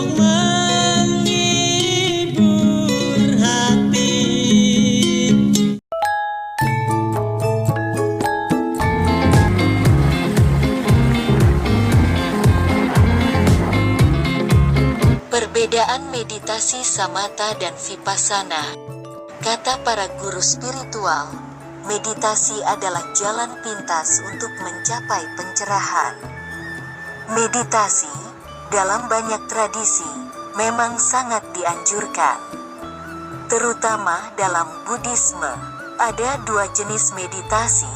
untuk menghibur hati. Perbedaan meditasi samatha dan vipassana. Kata para guru spiritual, meditasi adalah jalan pintas untuk mencapai pencerahan. Meditasi, dalam banyak tradisi, memang sangat dianjurkan. Terutama dalam Buddhisme, ada dua jenis meditasi.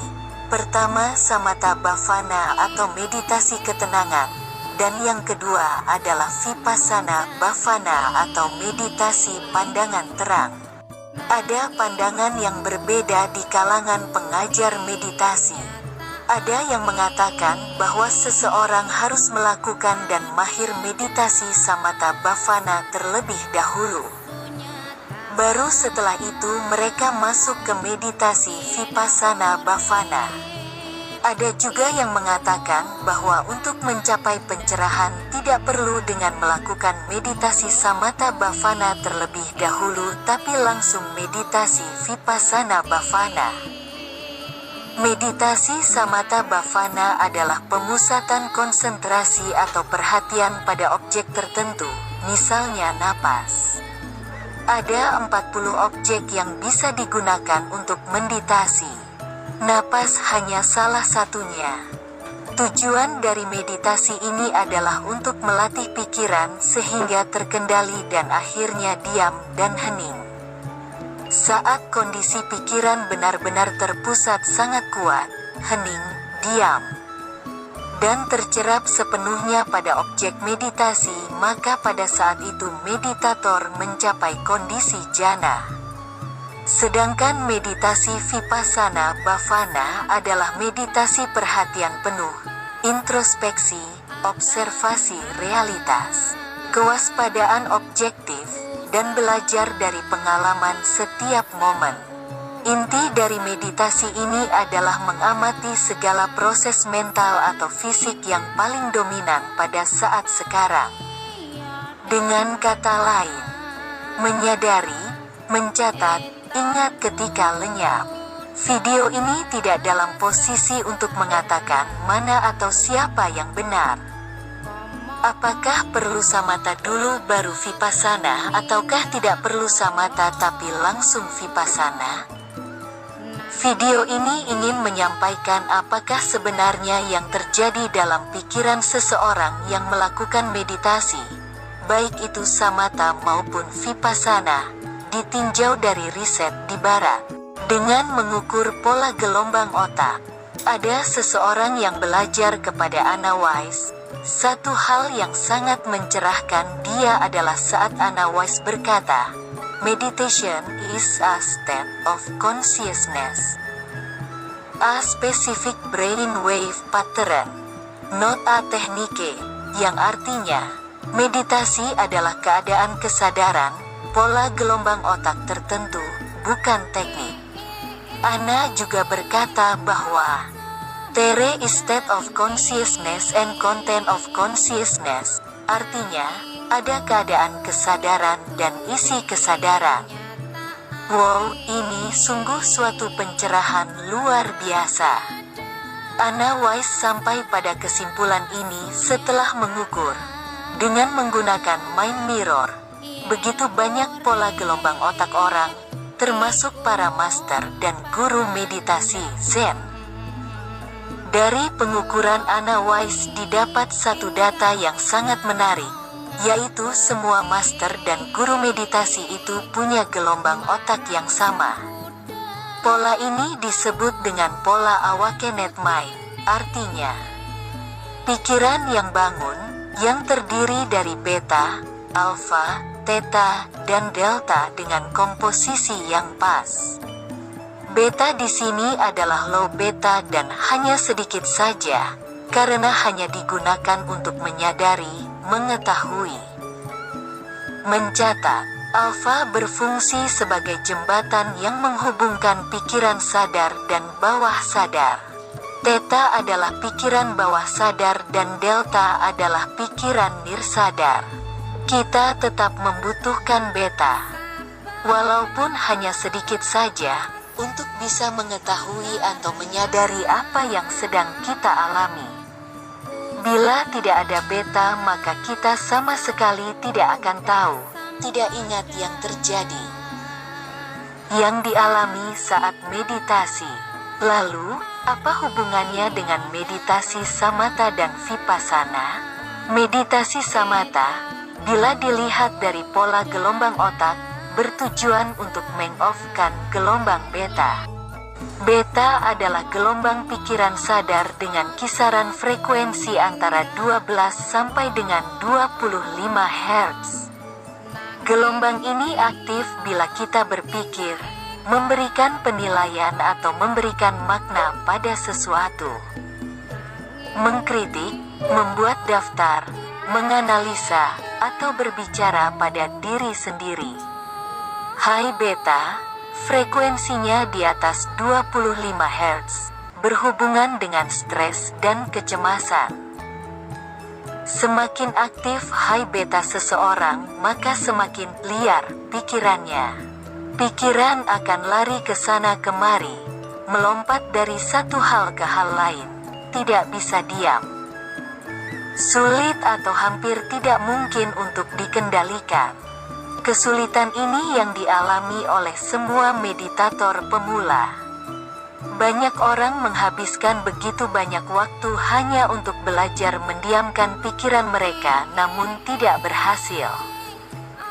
Pertama, samatha bhavana atau meditasi ketenangan, dan yang kedua adalah vipassana bhavana atau meditasi pandangan terang. Ada pandangan yang berbeda di kalangan pengajar meditasi. Ada yang mengatakan bahwa seseorang harus melakukan dan mahir meditasi samatha bhavana terlebih dahulu. Baru setelah itu mereka masuk ke meditasi vipassana bhavana. Ada juga yang mengatakan bahwa untuk mencapai pencerahan tidak perlu dengan melakukan meditasi samatha bhavana terlebih dahulu, tapi langsung meditasi vipassana bhavana. Meditasi samatha bhavana adalah pemusatan konsentrasi atau perhatian pada objek tertentu, misalnya napas. Ada 40 objek yang bisa digunakan untuk meditasi. Napas hanya salah satunya. Tujuan dari meditasi ini adalah untuk melatih pikiran sehingga terkendali dan akhirnya diam dan hening. Saat kondisi pikiran benar-benar terpusat sangat kuat, hening, diam, dan tercerap sepenuhnya pada objek meditasi, maka pada saat itu meditator mencapai kondisi jhana. Sedangkan meditasi vipassana bhavana adalah meditasi perhatian penuh, introspeksi, observasi realitas, kewaspadaan objektif, dan belajar dari pengalaman setiap momen. Inti dari meditasi ini adalah mengamati segala proses mental atau fisik yang paling dominan pada saat sekarang. Dengan kata lain, menyadari, mencatat, ingat ketika lenyap. Video ini tidak dalam posisi untuk mengatakan mana atau siapa yang benar. Apakah perlu samatha dulu baru vipassana, ataukah tidak perlu samatha tapi langsung vipassana? Video ini ingin menyampaikan apakah sebenarnya yang terjadi dalam pikiran seseorang yang melakukan meditasi, baik itu samatha maupun vipassana, ditinjau dari riset di barat. Dengan mengukur pola gelombang otak, ada seseorang yang belajar kepada Anna Weiss. Satu hal yang sangat mencerahkan dia adalah saat Anna Weiss berkata, "Meditation is a state of consciousness, a specific brainwave pattern, not a technique," yang artinya, meditasi adalah keadaan kesadaran, pola gelombang otak tertentu, bukan teknik. Anna juga berkata bahwa there is state of consciousness and content of consciousness, artinya, ada keadaan kesadaran dan isi kesadaran. Wow, ini sungguh suatu pencerahan luar biasa. Anna Weiss sampai pada kesimpulan ini setelah mengukur, dengan menggunakan mind mirror, begitu banyak pola gelombang otak orang, termasuk para master dan guru meditasi Zen. Dari pengukuran Anna Weiss didapat satu data yang sangat menarik, yaitu semua master dan guru meditasi itu punya gelombang otak yang sama. Pola ini disebut dengan pola awakened mind, artinya pikiran yang bangun, yang terdiri dari beta, alfa, theta, dan delta dengan komposisi yang pas. Beta di sini adalah low beta dan hanya sedikit saja, karena hanya digunakan untuk menyadari, mengetahui. Mencatat, alfa berfungsi sebagai jembatan yang menghubungkan pikiran sadar dan bawah sadar. Theta adalah pikiran bawah sadar dan delta adalah pikiran nirsadar. Kita tetap membutuhkan beta, walaupun hanya sedikit saja, untuk bisa mengetahui atau menyadari apa yang sedang kita alami. Bila tidak ada beta, maka kita sama sekali tidak akan tahu, tidak ingat yang terjadi, yang dialami saat meditasi. Lalu, apa hubungannya dengan meditasi samatha dan vipassana? Meditasi samatha, bila dilihat dari pola gelombang otak, bertujuan untuk meng-off-kan gelombang beta. Beta adalah gelombang pikiran sadar dengan kisaran frekuensi antara 12 sampai dengan 25 Hz. Gelombang ini aktif bila kita berpikir, memberikan penilaian atau memberikan makna pada sesuatu, mengkritik, membuat daftar, menganalisa, atau berbicara pada diri sendiri. High beta, frekuensinya di atas 25 Hz, berhubungan dengan stres dan kecemasan. Semakin aktif high beta seseorang, maka semakin liar pikirannya. Pikiran akan lari ke sana kemari, melompat dari satu hal ke hal lain, tidak bisa diam. Sulit atau hampir tidak mungkin untuk dikendalikan. Kesulitan ini yang dialami oleh semua meditator pemula. Banyak orang menghabiskan begitu banyak waktu hanya untuk belajar mendiamkan pikiran mereka, namun tidak berhasil.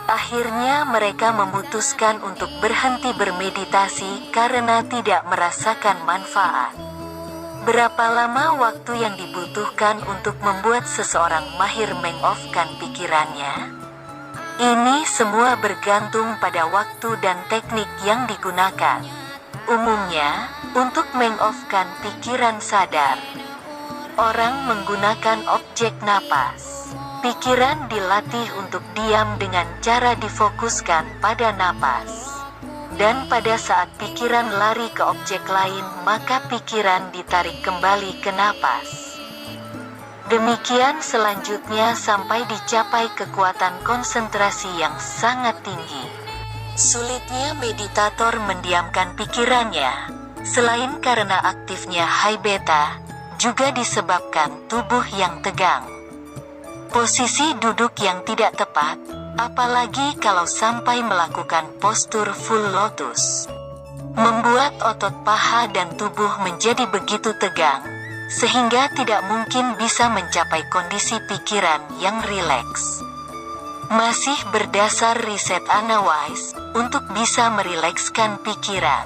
Akhirnya mereka memutuskan untuk berhenti bermeditasi karena tidak merasakan manfaat. Berapa lama waktu yang dibutuhkan untuk membuat seseorang mahir meng-off-kan pikirannya? Ini semua bergantung pada waktu dan teknik yang digunakan. Umumnya, untuk meng-off-kan pikiran sadar, orang menggunakan objek napas. Pikiran dilatih untuk diam dengan cara difokuskan pada napas. Dan pada saat pikiran lari ke objek lain, maka pikiran ditarik kembali ke napas. Demikian selanjutnya sampai dicapai kekuatan konsentrasi yang sangat tinggi. Sulitnya meditator mendiamkan pikirannya, selain karena aktifnya high beta, juga disebabkan tubuh yang tegang. Posisi duduk yang tidak tepat, apalagi kalau sampai melakukan postur full lotus, membuat otot paha dan tubuh menjadi begitu tegang, sehingga tidak mungkin bisa mencapai kondisi pikiran yang rileks. Masih berdasar riset Anawise, untuk bisa merilekskan pikiran,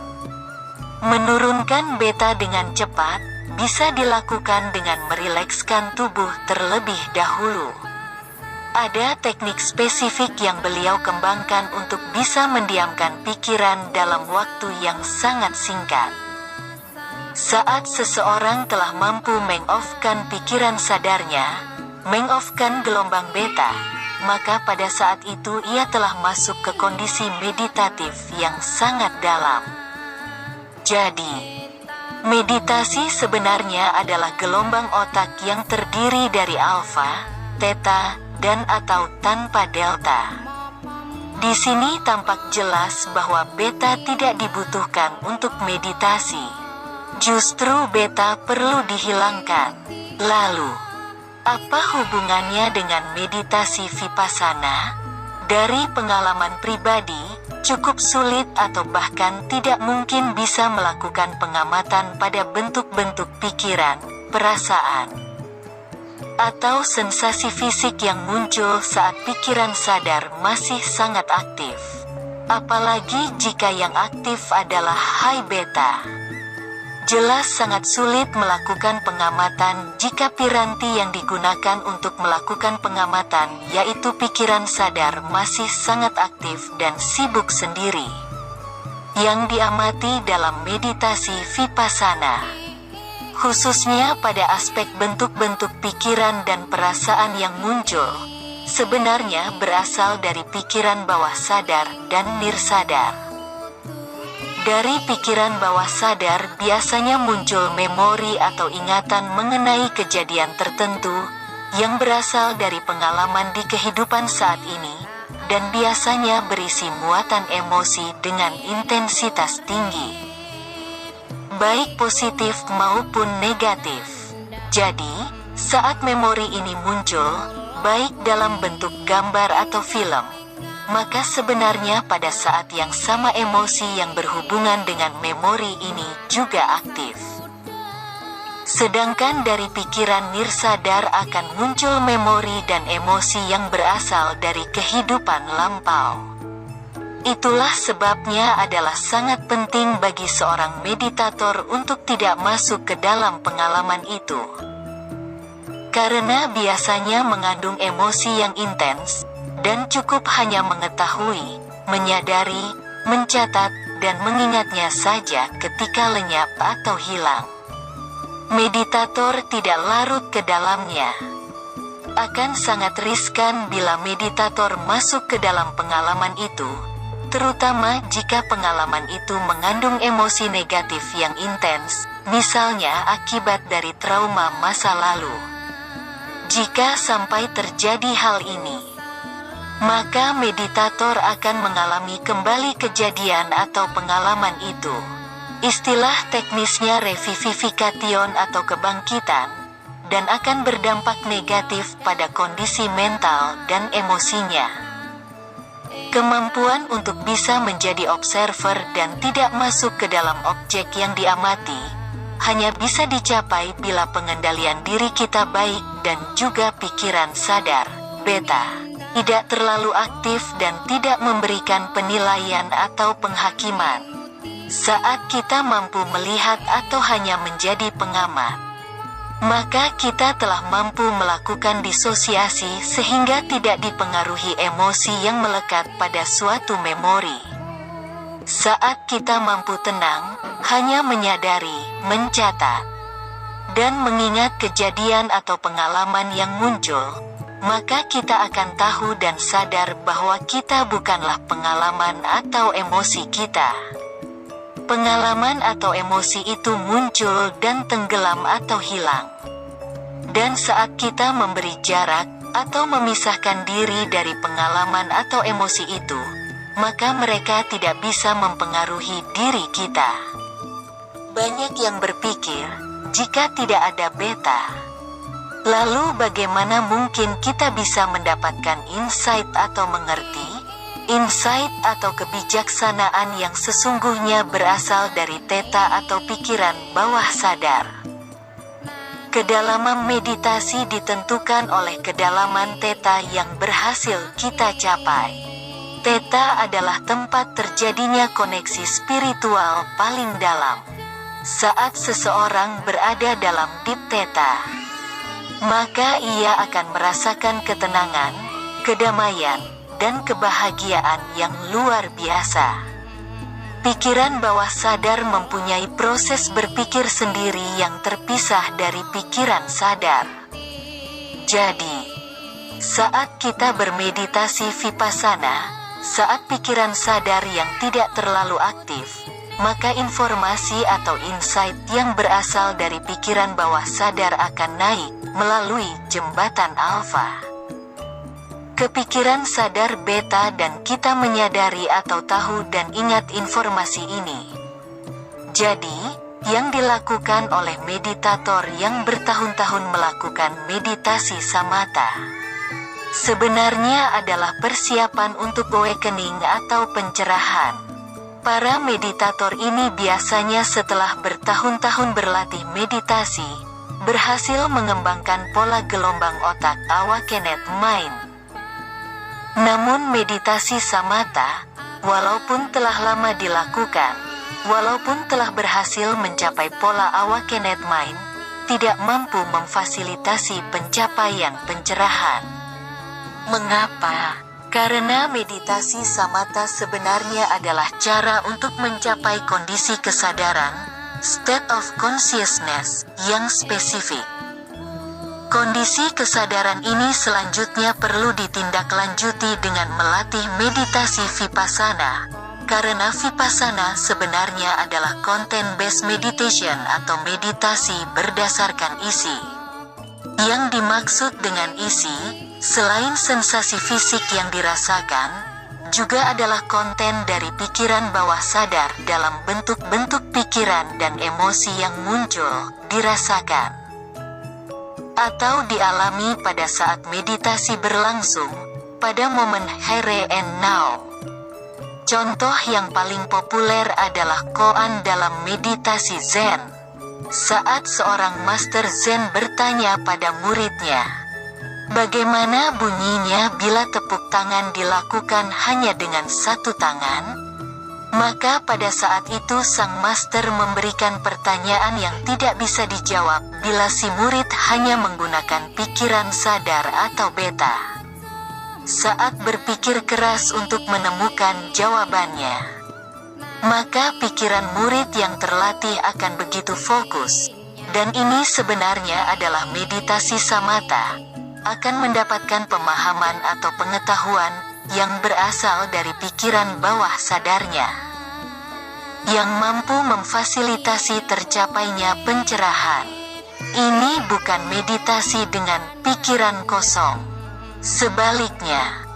menurunkan beta dengan cepat, bisa dilakukan dengan merilekskan tubuh terlebih dahulu. Ada teknik spesifik yang beliau kembangkan untuk bisa mendiamkan pikiran dalam waktu yang sangat singkat. Saat seseorang telah mampu meng-off-kan pikiran sadarnya, meng-off-kan gelombang beta, maka pada saat itu ia telah masuk ke kondisi meditatif yang sangat dalam. Jadi, meditasi sebenarnya adalah gelombang otak yang terdiri dari alfa, theta, dan atau tanpa delta. Di sini tampak jelas bahwa beta tidak dibutuhkan untuk meditasi. Justru beta perlu dihilangkan. Lalu, apa hubungannya dengan meditasi vipassana? Dari pengalaman pribadi, cukup sulit atau bahkan tidak mungkin bisa melakukan pengamatan pada bentuk-bentuk pikiran, perasaan, atau sensasi fisik yang muncul saat pikiran sadar masih sangat aktif. Apalagi jika yang aktif adalah high beta. Jelas sangat sulit melakukan pengamatan jika piranti yang digunakan untuk melakukan pengamatan, yaitu pikiran sadar, masih sangat aktif dan sibuk sendiri. Yang diamati dalam meditasi vipassana, khususnya pada aspek bentuk-bentuk pikiran dan perasaan yang muncul, sebenarnya berasal dari pikiran bawah sadar dan nirsadar. Dari pikiran bawah sadar biasanya muncul memori atau ingatan mengenai kejadian tertentu, yang berasal dari pengalaman di kehidupan saat ini, dan biasanya berisi muatan emosi dengan intensitas tinggi, baik positif maupun negatif. Jadi, saat memori ini muncul, baik dalam bentuk gambar atau film, maka sebenarnya pada saat yang sama emosi yang berhubungan dengan memori ini juga aktif. Sedangkan dari pikiran nirsadar akan muncul memori dan emosi yang berasal dari kehidupan lampau. Itulah sebabnya adalah sangat penting bagi seorang meditator untuk tidak masuk ke dalam pengalaman itu. Karena biasanya mengandung emosi yang intens, dan cukup hanya mengetahui, menyadari, mencatat, dan mengingatnya saja ketika lenyap atau hilang. Meditator tidak larut ke dalamnya. Akan sangat riskan bila meditator masuk ke dalam pengalaman itu, terutama jika pengalaman itu mengandung emosi negatif yang intens, misalnya akibat dari trauma masa lalu. Jika sampai terjadi hal ini, maka meditator akan mengalami kembali kejadian atau pengalaman itu. Istilah teknisnya revivification atau kebangkitan, dan akan berdampak negatif pada kondisi mental dan emosinya. Kemampuan untuk bisa menjadi observer dan tidak masuk ke dalam objek yang diamati, hanya bisa dicapai bila pengendalian diri kita baik dan juga pikiran sadar, beta, tidak terlalu aktif dan tidak memberikan penilaian atau penghakiman. Saat kita mampu melihat atau hanya menjadi pengamat, maka kita telah mampu melakukan disosiasi sehingga tidak dipengaruhi emosi yang melekat pada suatu memori. Saat kita mampu tenang, hanya menyadari, mencatat, dan mengingat kejadian atau pengalaman yang muncul, maka kita akan tahu dan sadar bahwa kita bukanlah pengalaman atau emosi kita. Pengalaman atau emosi itu muncul dan tenggelam atau hilang. Dan saat kita memberi jarak atau memisahkan diri dari pengalaman atau emosi itu, maka mereka tidak bisa mempengaruhi diri kita. Banyak yang berpikir, jika tidak ada beta, lalu bagaimana mungkin kita bisa mendapatkan insight atau mengerti? Insight atau kebijaksanaan yang sesungguhnya berasal dari theta atau pikiran bawah sadar. Kedalaman meditasi ditentukan oleh kedalaman theta yang berhasil kita capai. Theta adalah tempat terjadinya koneksi spiritual paling dalam. Saat seseorang berada dalam deep theta, maka ia akan merasakan ketenangan, kedamaian, dan kebahagiaan yang luar biasa. Pikiran bawah sadar mempunyai proses berpikir sendiri yang terpisah dari pikiran sadar. Jadi, saat kita bermeditasi vipassana, saat pikiran sadar yang tidak terlalu aktif, maka informasi atau insight yang berasal dari pikiran bawah sadar akan naik melalui jembatan alfa. Kepikiran sadar beta dan kita menyadari atau tahu dan ingat informasi ini. Jadi, yang dilakukan oleh meditator yang bertahun-tahun melakukan meditasi samatha sebenarnya adalah persiapan untuk awakening atau pencerahan. Para meditator ini biasanya setelah bertahun-tahun berlatih meditasi, berhasil mengembangkan pola gelombang otak awakened mind. Namun meditasi samatha, walaupun telah lama dilakukan, walaupun telah berhasil mencapai pola awakened mind, tidak mampu memfasilitasi pencapaian pencerahan. Mengapa? Karena meditasi samatha sebenarnya adalah cara untuk mencapai kondisi kesadaran, state of consciousness, yang spesifik. Kondisi kesadaran ini selanjutnya perlu ditindaklanjuti dengan melatih meditasi vipassana, karena vipassana sebenarnya adalah content-based meditation atau meditasi berdasarkan isi. Yang dimaksud dengan isi, selain sensasi fisik yang dirasakan, juga adalah konten dari pikiran bawah sadar dalam bentuk-bentuk pikiran dan emosi yang muncul, dirasakan, atau dialami pada saat meditasi berlangsung, pada momen here and now. Contoh yang paling populer adalah koan dalam meditasi Zen. Saat seorang master Zen bertanya pada muridnya, bagaimana bunyinya bila tepuk tangan dilakukan hanya dengan satu tangan? Maka pada saat itu sang master memberikan pertanyaan yang tidak bisa dijawab bila si murid hanya menggunakan pikiran sadar atau beta. Saat berpikir keras untuk menemukan jawabannya, maka pikiran murid yang terlatih akan begitu fokus, dan ini sebenarnya adalah meditasi samatha, akan mendapatkan pemahaman atau pengetahuan yang berasal dari pikiran bawah sadarnya, yang mampu memfasilitasi tercapainya pencerahan. Ini bukan meditasi dengan pikiran kosong. Sebaliknya,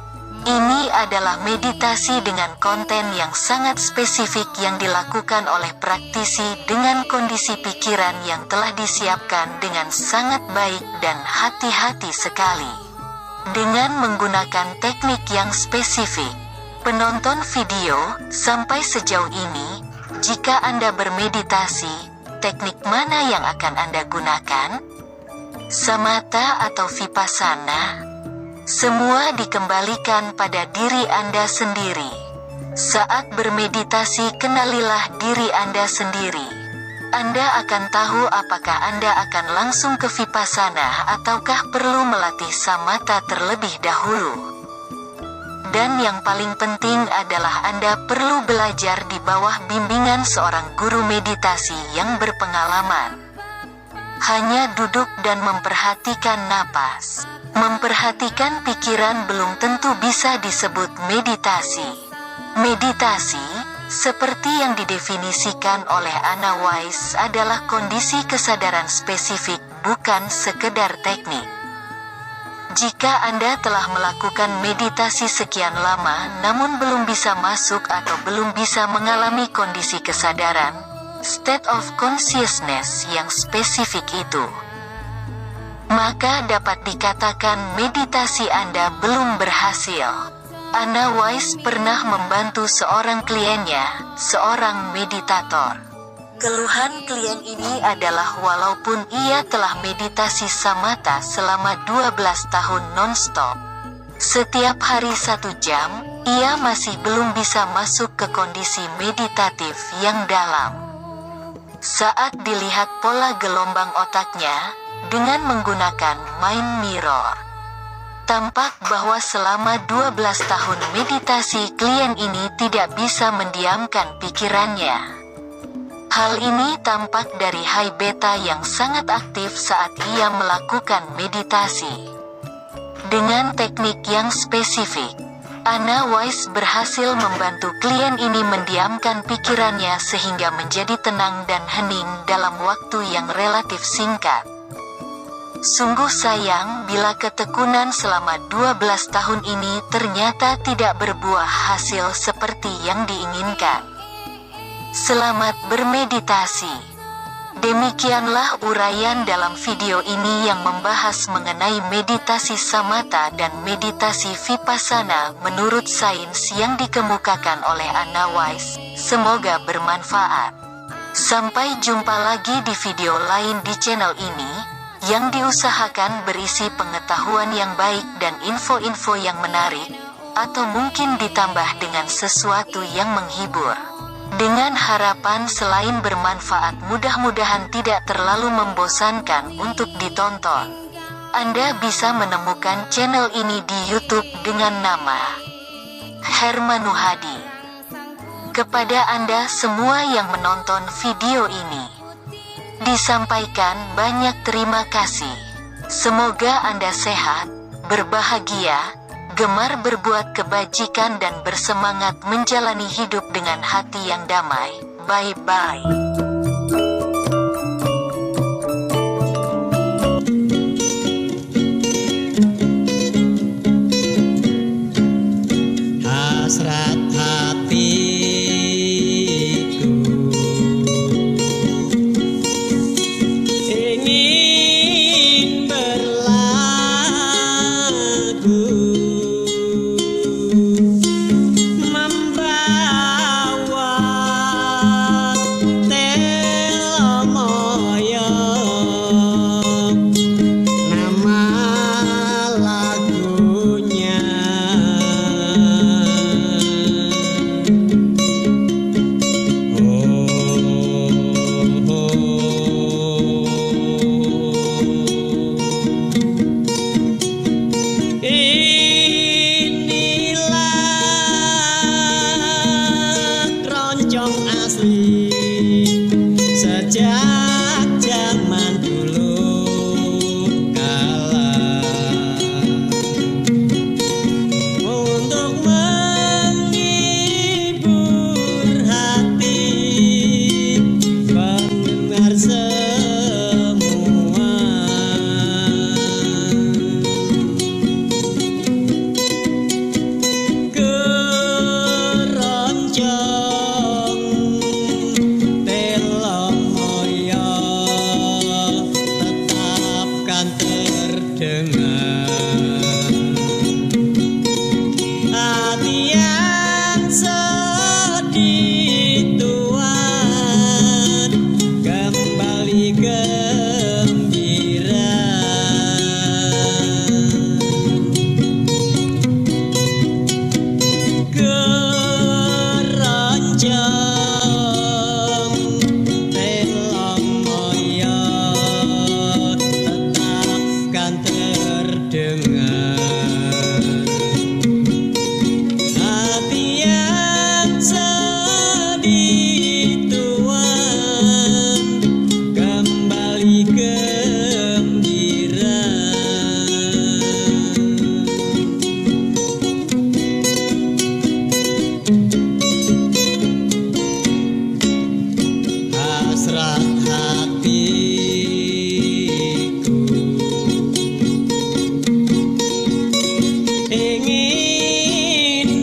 ini adalah meditasi dengan konten yang sangat spesifik yang dilakukan oleh praktisi dengan kondisi pikiran yang telah disiapkan dengan sangat baik dan hati-hati sekali. Dengan menggunakan teknik yang spesifik, penonton video, sampai sejauh ini, jika Anda bermeditasi, teknik mana yang akan Anda gunakan? Samatha atau vipassana? Semua dikembalikan pada diri Anda sendiri. Saat bermeditasi, kenalilah diri Anda sendiri. Anda akan tahu apakah Anda akan langsung ke vipassana ataukah perlu melatih samatha terlebih dahulu. Dan yang paling penting adalah Anda perlu belajar di bawah bimbingan seorang guru meditasi yang berpengalaman. Hanya duduk dan memperhatikan napas, memperhatikan pikiran belum tentu bisa disebut meditasi. Meditasi, seperti yang didefinisikan oleh Anna Weiss, adalah kondisi kesadaran spesifik, bukan sekedar teknik. Jika Anda telah melakukan meditasi sekian lama namun belum bisa masuk atau belum bisa mengalami kondisi kesadaran, state of consciousness yang spesifik itu, maka dapat dikatakan meditasi Anda belum berhasil. Anna Weiss pernah membantu seorang kliennya, seorang meditator. Keluhan klien ini adalah walaupun ia telah meditasi samatha selama 12 tahun non-stop, setiap hari 1 jam, ia masih belum bisa masuk ke kondisi meditatif yang dalam. Saat dilihat pola gelombang otaknya dengan menggunakan mind mirror, tampak bahwa selama 12 tahun meditasi klien ini tidak bisa mendiamkan pikirannya. Hal ini tampak dari high beta yang sangat aktif saat ia melakukan meditasi. Dengan teknik yang spesifik, Anna Weiss berhasil membantu klien ini mendiamkan pikirannya sehingga menjadi tenang dan hening dalam waktu yang relatif singkat. Sungguh sayang bila ketekunan selama 12 tahun ini ternyata tidak berbuah hasil seperti yang diinginkan. Selamat bermeditasi. Demikianlah uraian dalam video ini yang membahas mengenai meditasi samatha dan meditasi vipassana menurut sains yang dikemukakan oleh Anna Weiss. Semoga bermanfaat. Sampai jumpa lagi di video lain di channel ini, yang diusahakan berisi pengetahuan yang baik dan info-info yang menarik, atau mungkin ditambah dengan sesuatu yang menghibur. Dengan harapan selain bermanfaat, mudah-mudahan tidak terlalu membosankan untuk ditonton. Anda bisa menemukan channel ini di YouTube dengan nama Hermanu Hadi. Kepada Anda semua yang menonton video ini, disampaikan banyak terima kasih. Semoga Anda sehat, berbahagia, gemar berbuat kebajikan dan bersemangat menjalani hidup dengan hati yang damai. Bye-bye.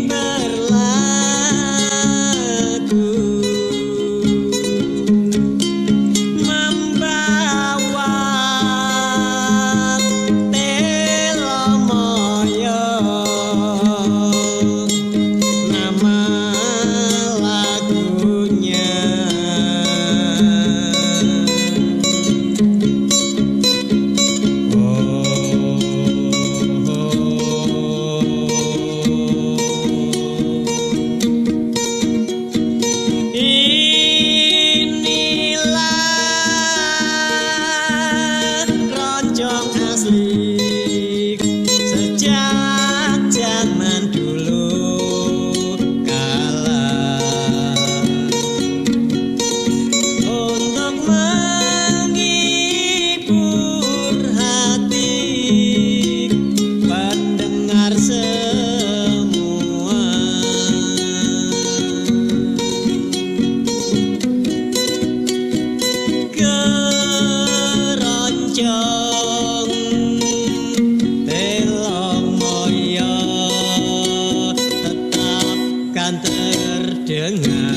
berlagu membawa telomoyo nama lagunya. Inilah keroncong asli sejak zaman dulu kala, untuk menghibur hati pendengar semua. Keroncong telomoyo tetap kan terdengar.